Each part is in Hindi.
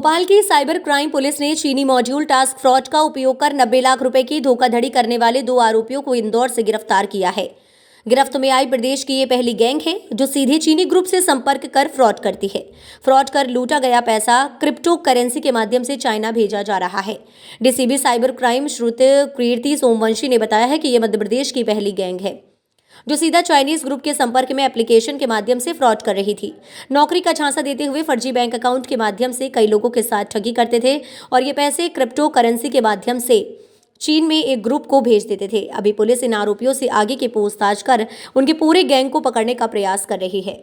भोपाल की साइबर क्राइम पुलिस ने चीनी मॉड्यूल टास्क फ्रॉड का उपयोग कर 90 लाख रुपए की धोखाधड़ी करने वाले 2 आरोपियों को इंदौर से गिरफ्तार किया है। गिरफ्त में आई प्रदेश की ये पहली गैंग है जो सीधे चीनी ग्रुप से संपर्क कर फ्रॉड करती है। फ्रॉड कर लूटा गया पैसा क्रिप्टो करेंसी के माध्यम से चाइना भेजा जा रहा है। डीसीबी साइबर क्राइम श्रुति कीर्ति सोमवंशी ने बताया है कि ये मध्य प्रदेश की पहली गैंग है जो सीधा चाइनीज ग्रुप के संपर्क में एप्लीकेशन के माध्यम से फ्रॉड कर रही थी। नौकरी का झांसा देते हुए फर्जी बैंक अकाउंट के माध्यम से कई लोगों के साथ ठगी करते थे और ये पैसे क्रिप्टो करेंसी के माध्यम से चीन में एक ग्रुप को भेज देते थे। अभी पुलिस इन आरोपियों से आगे की पूछताछ कर उनके पूरे गैंग को पकड़ने का प्रयास कर रही है।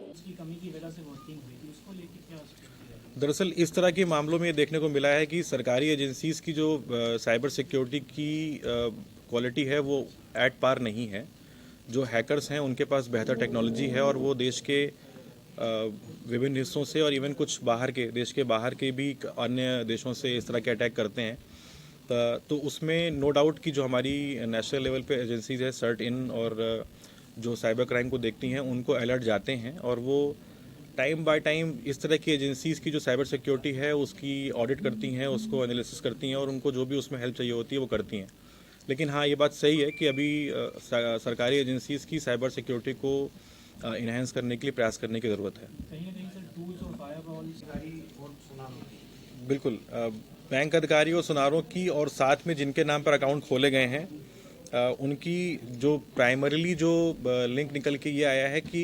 दरअसल इस तरह के मामलों में ये देखने को मिला है कि सरकारी एजेंसीज की जो साइबर सिक्योरिटी की क्वालिटी है वो एट पार नहीं है। जो हैकर्स हैं उनके पास बेहतर टेक्नोलॉजी है और वो देश के विभिन्न हिस्सों से और इवन कुछ देश के बाहर के भी अन्य देशों से इस तरह के अटैक करते हैं। तो उसमें नो डाउट कि जो हमारी नेशनल लेवल पे एजेंसीज है सर्ट इन और जो साइबर क्राइम को देखती हैं उनको अलर्ट जाते हैं और वो टाइम बाय टाइम इस तरह की एजेंसीज की जो साइबर सिक्योरिटी है उसकी ऑडिट करती हैं, उसको एनालिसिस करती हैं और उनको जो भी उसमें हेल्प चाहिए होती है वो करती हैं। लेकिन हाँ, ये बात सही है कि अभी सरकारी एजेंसीज की साइबर सिक्योरिटी को इन्हेंस करने के लिए प्रयास करने की ज़रूरत है। कहीं ना कहीं सर टूल्स और फायरवॉल बिल्कुल, बैंक अधिकारी और सुनारों की और साथ में जिनके नाम पर अकाउंट खोले गए हैं उनकी जो प्राइमरीली जो लिंक निकल के ये आया है कि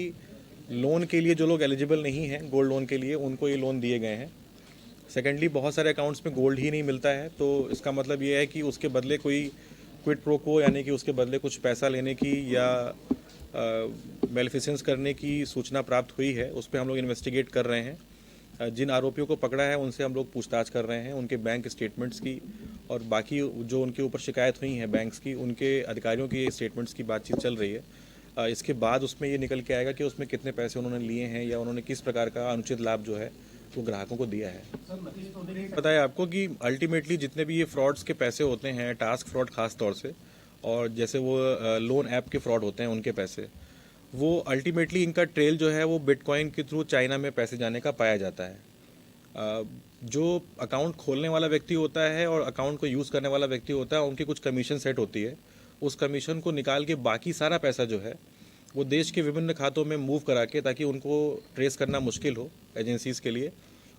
लोन के लिए जो लोग एलिजिबल नहीं हैं गोल्ड लोन के लिए उनको ये लोन दिए गए हैं। सेकेंडली, बहुत सारे अकाउंट्स में गोल्ड ही नहीं मिलता है, तो इसका मतलब ये है कि उसके बदले कोई क्विड प्रो को यानी कि उसके बदले कुछ पैसा लेने की या मेलिफिसेंस करने की सूचना प्राप्त हुई है। उस पर हम लोग इन्वेस्टिगेट कर रहे हैं। जिन आरोपियों को पकड़ा है उनसे हम लोग पूछताछ कर रहे हैं, उनके बैंक स्टेटमेंट्स की और बाकी जो उनके ऊपर शिकायत हुई हैं बैंक्स की, उनके अधिकारियों की स्टेटमेंट्स की बातचीत चल रही है। इसके बाद उसमें ये निकल के आएगा कि उसमें कितने पैसे उन्होंने लिए हैं या उन्होंने किस प्रकार का अनुचित लाभ जो है वो ग्राहकों को दिया है। पता है आपको कि अल्टीमेटली जितने भी ये फ्रॉड्स के पैसे होते हैं, टास्क फ्रॉड खास तौर से, और जैसे वो लोन ऐप के फ्रॉड होते हैं उनके पैसे, वो अल्टीमेटली इनका ट्रेल जो है वो बिटकॉइन के थ्रू चाइना में पैसे जाने का पाया जाता है। जो अकाउंट खोलने वाला व्यक्ति होता है और अकाउंट को यूज़ करने वाला व्यक्ति होता है, उनकी कुछ कमीशन सेट होती है। उस कमीशन को निकाल के बाकी सारा पैसा जो है वो देश के विभिन्न खातों में मूव करा के, ताकि उनको ट्रेस करना मुश्किल हो एजेंसीज़ के लिए,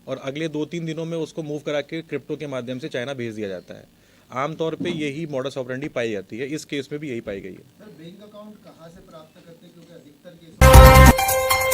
और अगले 2-3 दिनों में उसको मूव करा के क्रिप्टो के माध्यम से चाइना भेज दिया जाता है। आमतौर पे यही मॉडस ऑपरेंडी पाई जाती है। इस केस में भी यही पाई गई है। सर, बैंक अकाउंट कहाँ से प्राप्त करते हैं, क्योंकि अधिकतर केस